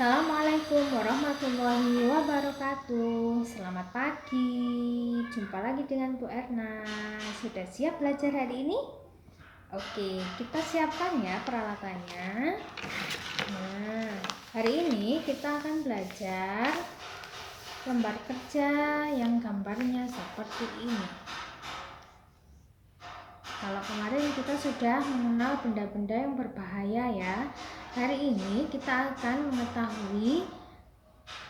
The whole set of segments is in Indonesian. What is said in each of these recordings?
Assalamualaikum warahmatullahi wabarakatuh. Selamat pagi. Jumpa lagi dengan Bu Erna. Sudah siap belajar hari ini? Oke, kita siapkan ya peralatannya. Nah, hari ini kita akan belajar gambar kerja yang gambarnya seperti ini. Kalau kemarin kita sudah mengenal benda-benda yang berbahaya ya. Hari ini kita akan mengetahui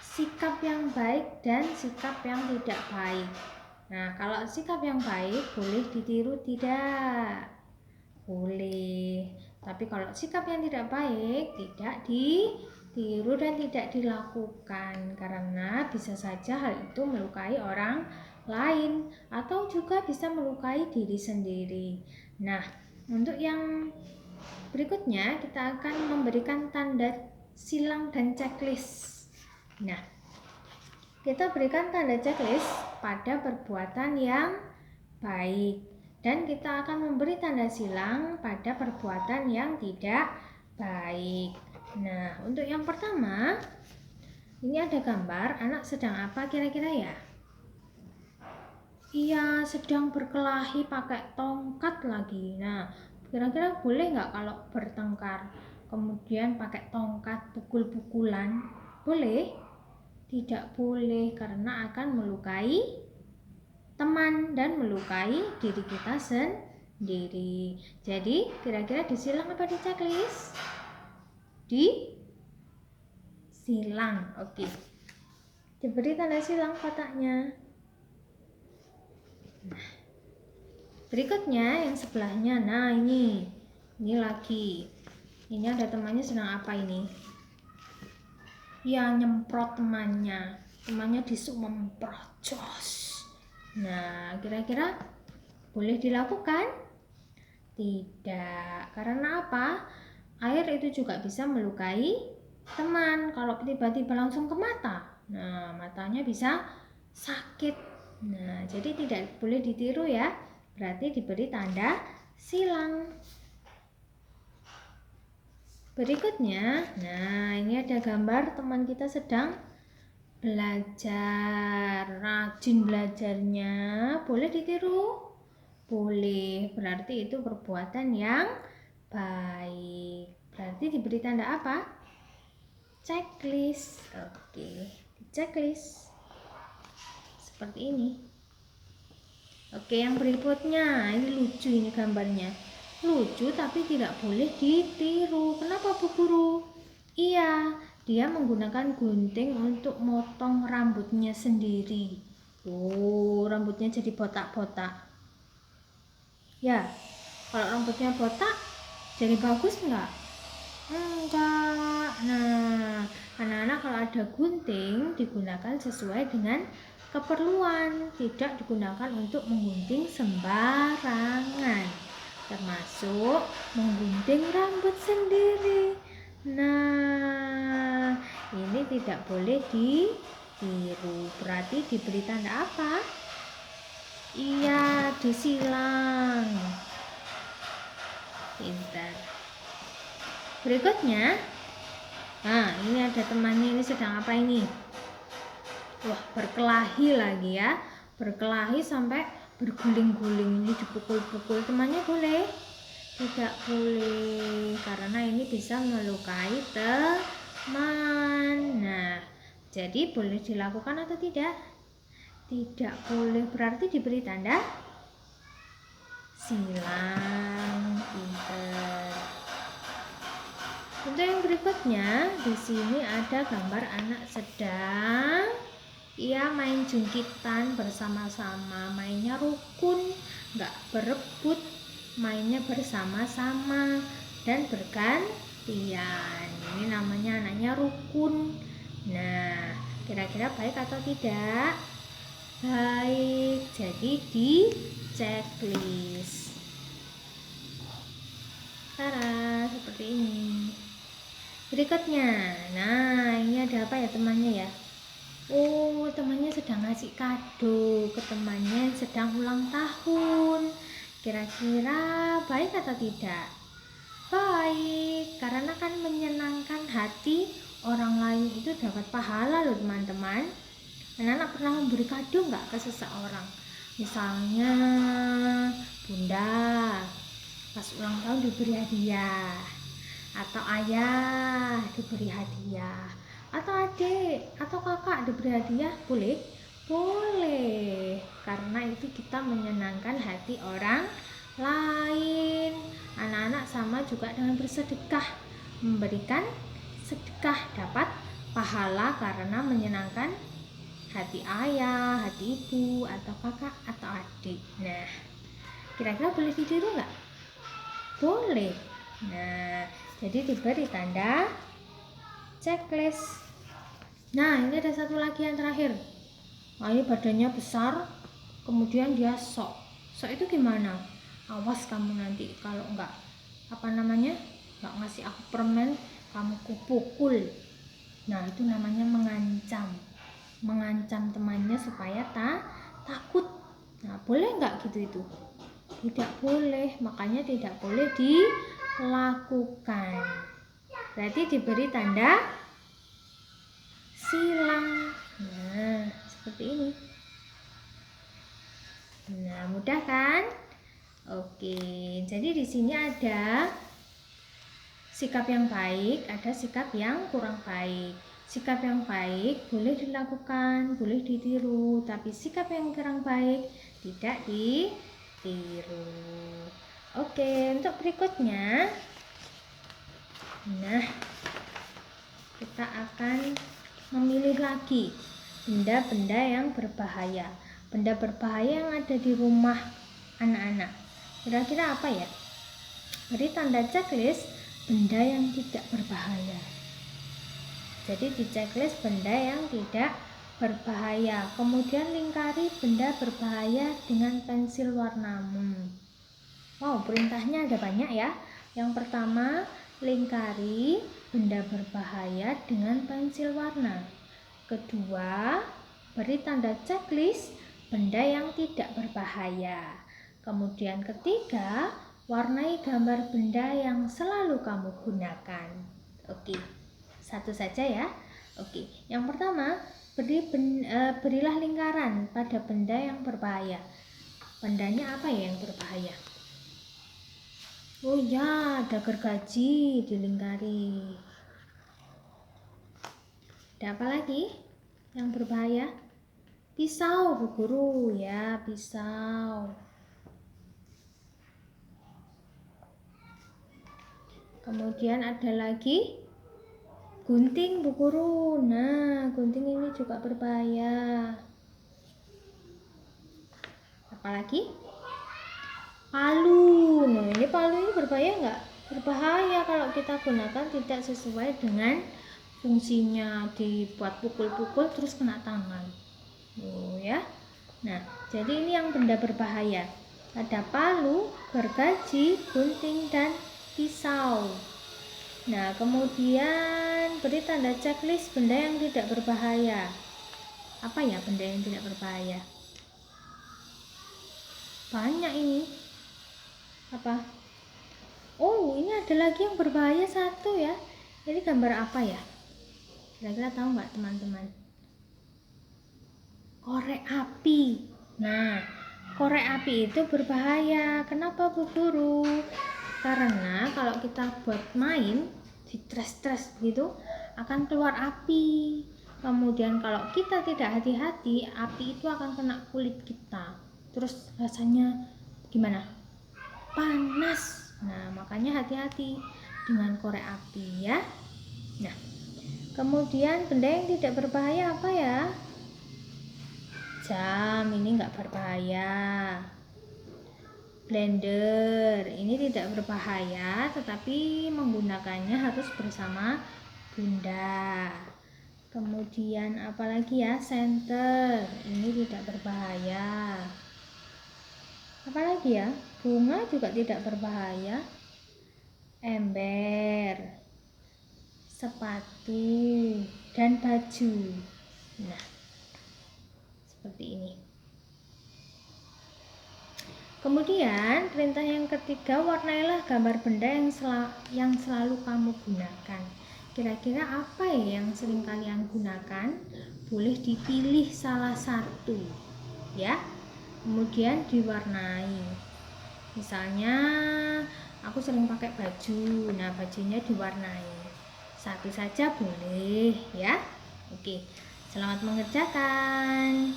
sikap yang baik dan sikap yang tidak baik. Nah, kalau sikap yang baik boleh ditiru tidak? Boleh. Tapi kalau sikap yang tidak baik tidak ditiru dan tidak dilakukan, karena bisa saja hal itu melukai orang lain atau juga bisa melukai diri sendiri. Nah, untuk yang berikutnya kita akan memberikan tanda silang dan checklist. Nah, kita berikan tanda checklist pada perbuatan yang baik dan kita akan memberi tanda silang pada perbuatan yang tidak baik. Nah, untuk yang pertama, ini ada gambar anak sedang apa kira-kira ya? Iya, sedang berkelahi pakai tongkat lagi. Nah, kira-kira boleh nggak kalau bertengkar kemudian pakai tongkat pukul-pukulan? Boleh? Tidak boleh, karena akan melukai teman dan melukai diri kita sendiri. Jadi kira-kira disilang apa di checklist? Disilang. Oke. Diberi tanda silang kotaknya. Nah, berikutnya yang sebelahnya. Nah, ini lagi. Ini ada temannya sedang apa ini? Ya, nyemprot temannya. Temannya disuk memprojos. Nah, kira-kira boleh dilakukan? Tidak. Karena apa? Air itu juga bisa melukai teman kalau tiba-tiba langsung ke mata. Nah, matanya bisa sakit. Nah, jadi tidak boleh ditiru ya. Berarti diberi tanda silang. Berikutnya, nah ini ada gambar teman kita sedang belajar. Rajin belajarnya. Boleh ditiru? Boleh. Berarti itu perbuatan yang baik. Berarti diberi tanda apa? Checklist. Oke, checklist seperti ini. Oke, yang berikutnya ini lucu, ini gambarnya lucu tapi tidak boleh ditiru. Kenapa Bu Guru? Iya, dia menggunakan gunting untuk motong rambutnya sendiri. Oh, rambutnya jadi botak-botak. Ya, kalau rambutnya botak jadi bagus enggak? Enggak. Nah, anak-anak kalau ada gunting digunakan sesuai dengan keperluan, tidak digunakan untuk menggunting sembarangan, termasuk menggunting rambut sendiri. Nah, ini tidak boleh ditiru. Berarti diberi tanda apa? Iya, disilang. Pintar. Berikutnya, nah ini ada temannya, ini sedang apa ini? Wah, berkelahi lagi ya. Berkelahi sampai berguling-guling. Ini dipukul-pukul. Temannya boleh? Tidak boleh, karena ini bisa melukai teman. Nah, jadi boleh dilakukan atau tidak? Tidak boleh. Berarti diberi tanda silang. Pinter. Untuk yang berikutnya, di sini ada gambar anak sedang main jungkitan bersama-sama. Mainnya rukun, nggak berebut, mainnya bersama-sama dan bergantian. Ini namanya anaknya rukun. Nah, kira-kira baik atau tidak? Baik. Jadi di checklist. Tara, seperti ini. Berikutnya, nah ini ada apa ya temannya ya? Oh, temannya sedang ngasih kado ke temannya yang sedang ulang tahun. Kira-kira baik atau tidak? Baik, karena kan menyenangkan hati orang lain itu dapat pahala loh teman-teman. Anak-anak pernah memberi kado nggak ke seseorang? Misalnya bunda pas ulang tahun diberi hadiah, atau ayah diberi hadiah, atau adik atau kakak diberi hadiah, boleh? Boleh, karena itu kita menyenangkan hati orang lain. Anak-anak sama juga dengan bersedekah, memberikan sedekah dapat pahala karena menyenangkan hati ayah, hati ibu, atau kakak, atau adik. Nah, kira-kira boleh ditiru nggak? Boleh. Nah, jadi diberi tanda checklist. Nah, ini ada satu lagi yang terakhir. Nah, ini badannya besar, kemudian dia sok. Sok itu gimana? Awas kamu nanti kalau nggak nggak ngasih aku permen, kamu kupukul. Nah, itu namanya mengancam temannya supaya takut. Nah, boleh nggak gitu itu? Tidak boleh, makanya tidak boleh dilakukan. Berarti diberi tanda silang. Nah, seperti ini. Nah, mudah kan? Oke, jadi di sini ada sikap yang baik, ada sikap yang kurang baik. Sikap yang baik boleh dilakukan, boleh ditiru, tapi sikap yang kurang baik tidak ditiru. Oke, untuk berikutnya, nah, kita akan memilih lagi benda-benda yang berbahaya. Benda berbahaya yang ada di rumah anak-anak. Kira-kira apa ya? Beri tanda checklist benda yang tidak berbahaya. Jadi di checklist benda yang tidak berbahaya. Kemudian lingkari benda berbahaya dengan pensil warnamu. Wow, perintahnya ada banyak ya. Yang pertama, lingkari benda berbahaya dengan pensil warna. Kedua, beri tanda checklist benda yang tidak berbahaya. Kemudian ketiga, warnai gambar benda yang selalu kamu gunakan. Oke, satu saja ya. Oke, yang pertama, berilah lingkaran pada benda yang berbahaya. Bendanya apa ya yang berbahaya? Oh ya, ada gergaji dilingkari. Ada apa lagi yang berbahaya? Pisau, Bu Guru, ya, pisau. Kemudian ada lagi gunting, Bu Guru. Nah, gunting ini juga berbahaya. Apalagi? Palu. Nah, ini palu ini berbahaya nggak? Berbahaya kalau kita gunakan tidak sesuai dengan fungsinya, dibuat pukul-pukul terus kena tangan. Oh ya. Nah, jadi ini yang benda berbahaya. Ada palu, gergaji, gunting, dan pisau. Nah, kemudian beri tanda checklist benda yang tidak berbahaya. Apa ya benda yang tidak berbahaya? Banyak ini. Apa? Oh, ini ada lagi yang berbahaya satu ya. Ini gambar apa ya? Kira-kira tahu nggak teman-teman? Korek api. Nah, korek api itu berbahaya. Kenapa, Bu Guru? Karena kalau kita buat main di stres gitu akan keluar api. Kemudian kalau kita tidak hati-hati, api itu akan kena kulit kita. Terus rasanya gimana? Panas. Nah, makanya hati-hati dengan korek api ya. Nah, kemudian benda yang tidak berbahaya apa ya? Jam, ini enggak berbahaya. Blender, ini tidak berbahaya, tetapi menggunakannya harus bersama bunda. Kemudian apalagi ya? Senter, ini tidak berbahaya. Apalagi ya? Bunga juga tidak berbahaya. Ember, sepatu, dan baju. Nah, seperti ini. Kemudian perintah yang ketiga, warnailah gambar benda yang selalu kamu gunakan. Kira-kira apa ya yang sering kalian gunakan? Boleh dipilih salah satu ya, kemudian diwarnai. Misalnya aku sering pakai baju, nah bajunya diwarnai. Satu saja boleh ya. Oke, selamat mengerjakan.